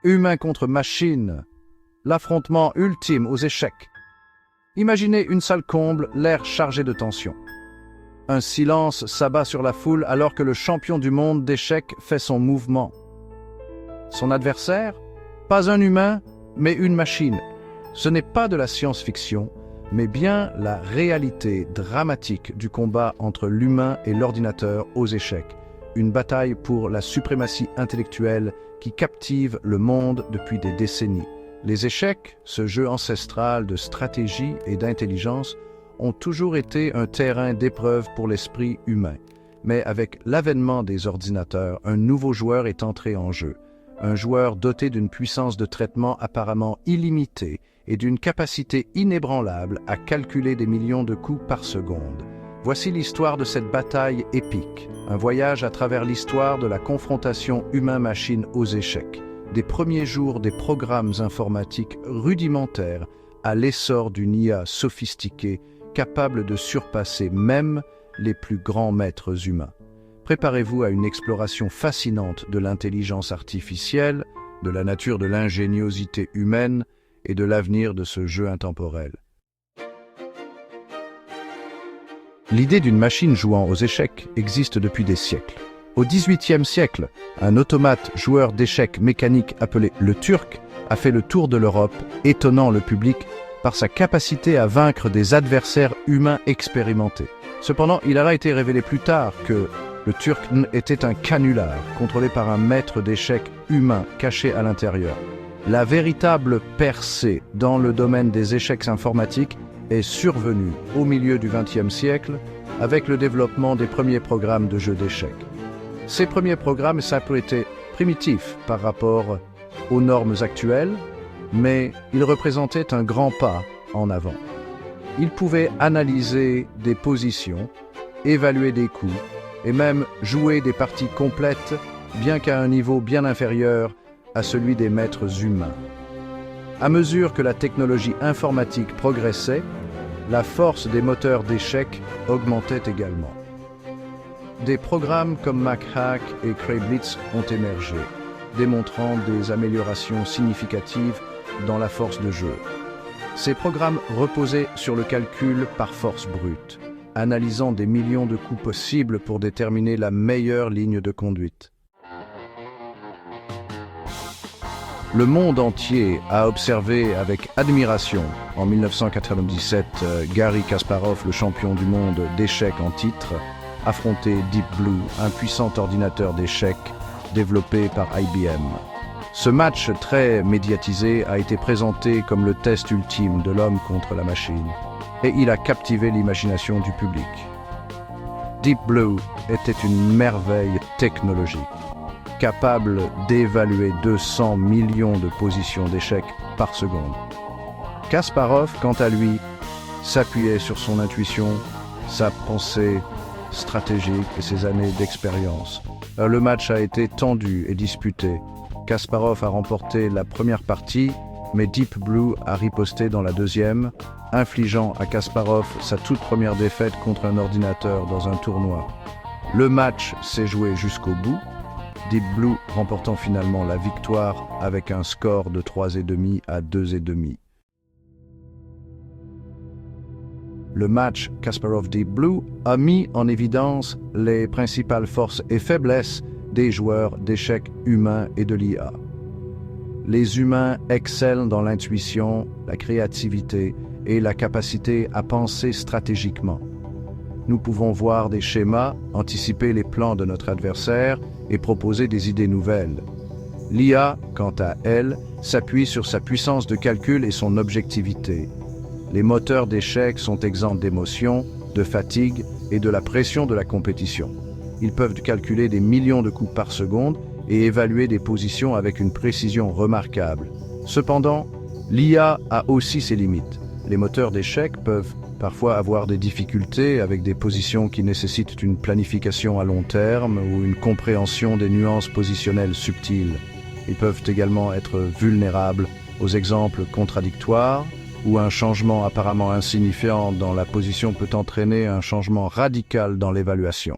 Humain contre machine, l'affrontement ultime aux échecs. Imaginez une salle comble, l'air chargé de tension. Un silence s'abat sur la foule alors que le champion du monde d'échecs fait son mouvement. Son adversaire? Pas un humain, mais une machine. Ce n'est pas de la science-fiction, mais bien la réalité dramatique du combat entre l'humain et l'ordinateur aux échecs. Une bataille pour la suprématie intellectuelle qui captive le monde depuis des décennies. Les échecs, ce jeu ancestral de stratégie et d'intelligence, ont toujours été un terrain d'épreuve pour l'esprit humain. Mais avec l'avènement des ordinateurs, un nouveau joueur est entré en jeu. Un joueur doté d'une puissance de traitement apparemment illimitée et d'une capacité inébranlable à calculer des millions de coups par seconde. Voici l'histoire de cette bataille épique, un voyage à travers l'histoire de la confrontation humain-machine aux échecs, des premiers jours des programmes informatiques rudimentaires à l'essor d'une IA sophistiquée capable de surpasser même les plus grands maîtres humains. Préparez-vous à une exploration fascinante de l'intelligence artificielle, de la nature de l'ingéniosité humaine et de l'avenir de ce jeu intemporel. L'idée d'une machine jouant aux échecs existe depuis des siècles. Au XVIIIe siècle, un automate joueur d'échecs mécanique appelé le Turc a fait le tour de l'Europe, étonnant le public par sa capacité à vaincre des adversaires humains expérimentés. Cependant, il aura été révélé plus tard que le Turc était un canular contrôlé par un maître d'échecs humain caché à l'intérieur. La véritable percée dans le domaine des échecs informatiques est survenue au milieu du XXe siècle avec le développement des premiers programmes de jeux d'échecs. Ces premiers programmes étaient primitifs par rapport aux normes actuelles, mais ils représentaient un grand pas en avant. Ils pouvaient analyser des positions, évaluer des coups et même jouer des parties complètes, bien qu'à un niveau bien inférieur à celui des maîtres humains. À mesure que la technologie informatique progressait, la force des moteurs d'échecs augmentait également. Des programmes comme MacHack et Cray-Blitz ont émergé, démontrant des améliorations significatives dans la force de jeu. Ces programmes reposaient sur le calcul par force brute, analysant des millions de coups possibles pour déterminer la meilleure ligne de conduite. Le monde entier a observé avec admiration, en 1997, Garry Kasparov, le champion du monde d'échecs en titre, affronter Deep Blue, un puissant ordinateur d'échecs développé par IBM. Ce match très médiatisé a été présenté comme le test ultime de l'homme contre la machine, et il a captivé l'imagination du public. Deep Blue était une merveille technologique, capable d'évaluer 200 millions de positions d'échecs par seconde. Kasparov, quant à lui, s'appuyait sur son intuition, sa pensée stratégique et ses années d'expérience. Le match a été tendu et disputé. Kasparov a remporté la première partie, mais Deep Blue a riposté dans la deuxième, infligeant à Kasparov sa toute première défaite contre un ordinateur dans un tournoi. Le match s'est joué jusqu'au bout, Deep Blue remportant finalement la victoire avec un score de 3,5 à 2,5. Le match Kasparov-Deep Blue a mis en évidence les principales forces et faiblesses des joueurs d'échecs humains et de l'IA. Les humains excellent dans l'intuition, la créativité et la capacité à penser stratégiquement. Nous pouvons voir des schémas, anticiper les plans de notre adversaire et proposer des idées nouvelles. L'IA, quant à elle, s'appuie sur sa puissance de calcul et son objectivité. Les moteurs d'échecs sont exempts d'émotions, de fatigue et de la pression de la compétition. Ils peuvent calculer des millions de coups par seconde et évaluer des positions avec une précision remarquable. Cependant, l'IA a aussi ses limites. Les moteurs d'échecs peuvent parfois avoir des difficultés avec des positions qui nécessitent une planification à long terme ou une compréhension des nuances positionnelles subtiles. Ils peuvent également être vulnérables aux exemples contradictoires, où un changement apparemment insignifiant dans la position peut entraîner un changement radical dans l'évaluation.